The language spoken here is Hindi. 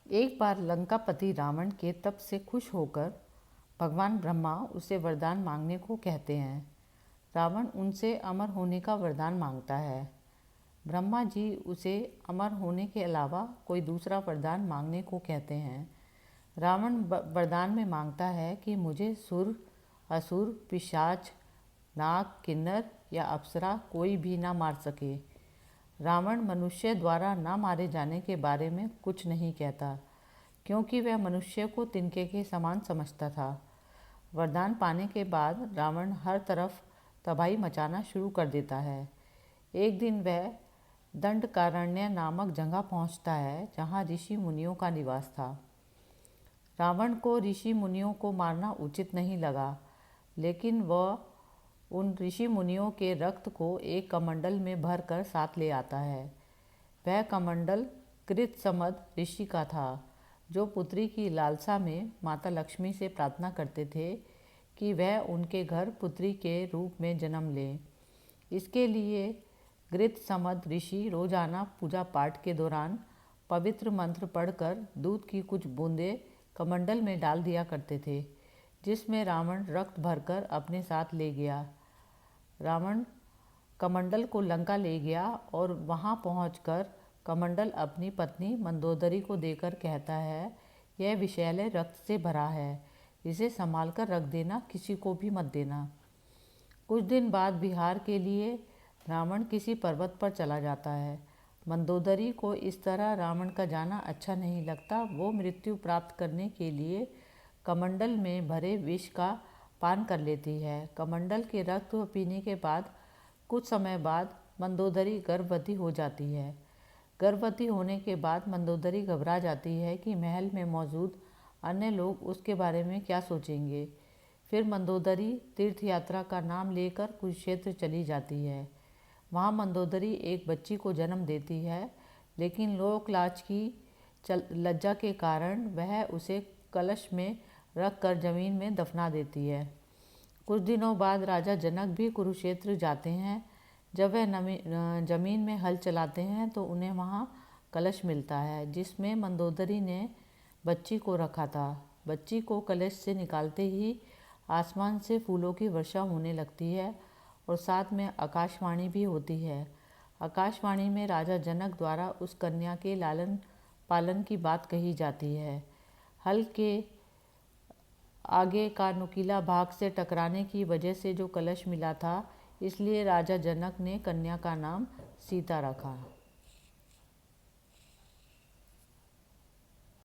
एक बार लंकापति रावण के तप से खुश होकर भगवान ब्रह्मा उसे वरदान मांगने को कहते हैं। रावण उनसे अमर होने का वरदान मांगता है। ब्रह्मा जी उसे अमर होने के अलावा कोई दूसरा वरदान मांगने को कहते हैं। रावण वरदान में मांगता है कि मुझे सुर, असुर, पिशाच, नाग, किन्नर या अप्सरा कोई भी ना मार सके। रावण मनुष्य द्वारा ना मारे जाने के बारे में कुछ नहीं कहता, क्योंकि वह मनुष्य को तिनके के समान समझता था। वरदान पाने के बाद रावण हर तरफ तबाही मचाना शुरू कर देता है। एक दिन वह दंडकारण्य नामक जगह पहुंचता है, जहां ऋषि मुनियों का निवास था। रावण को ऋषि मुनियों को मारना उचित नहीं लगा, लेकिन वह उन ऋषि मुनियों के रक्त को एक कमंडल में भरकर साथ ले आता है। वह कमंडल कृतसमद ऋषि का था, जो पुत्री की लालसा में माता लक्ष्मी से प्रार्थना करते थे कि वह उनके घर पुत्री के रूप में जन्म ले। इसके लिए कृतसमद ऋषि रोजाना पूजा पाठ के दौरान पवित्र मंत्र पढ़कर दूध की कुछ बूंदें कमंडल में डाल दिया करते थे, जिसमें रावण रक्त भरकर अपने साथ ले गया। रावण कमंडल को लंका ले गया और वहां पहुंचकर कमंडल अपनी पत्नी मंदोदरी को देकर कहता है, यह विषैले रक्त से भरा है, इसे संभाल कर रख देना, किसी को भी मत देना। कुछ दिन बाद विहार के लिए रावण किसी पर्वत पर चला जाता है। मंदोदरी को इस तरह रावण का जाना अच्छा नहीं लगता। वो मृत्यु प्राप्त करने के लिए कमंडल में भरे विष का पान कर लेती है। कमंडल के रक्त पीने के बाद कुछ समय बाद मंदोदरी गर्भवती हो जाती है। गर्भवती होने के बाद मंदोदरी घबरा जाती है कि महल में मौजूद अन्य लोग उसके बारे में क्या सोचेंगे। फिर मंदोदरी तीर्थ यात्रा का नाम लेकर कुरुक्षेत्र चली जाती है। वहाँ मंदोदरी एक बच्ची को जन्म देती है, लेकिन लोक लाज की लज्जा के कारण वह उसे कलश में रख कर जमीन में दफना देती है। कुछ दिनों बाद राजा जनक भी कुरुक्षेत्र जाते हैं। जब वह जमीन में हल चलाते हैं तो उन्हें वहाँ कलश मिलता है, जिसमें मंदोदरी ने बच्ची को रखा था। बच्ची को कलश से निकालते ही आसमान से फूलों की वर्षा होने लगती है और साथ में आकाशवाणी भी होती है। आकाशवाणी में राजा जनक द्वारा उस कन्या के लालन पालन की बात कही जाती है। हल के आगे का नुकीला भाग से टकराने की वजह से जो कलश मिला था, इसलिए राजा जनक ने कन्या का नाम सीता रखा।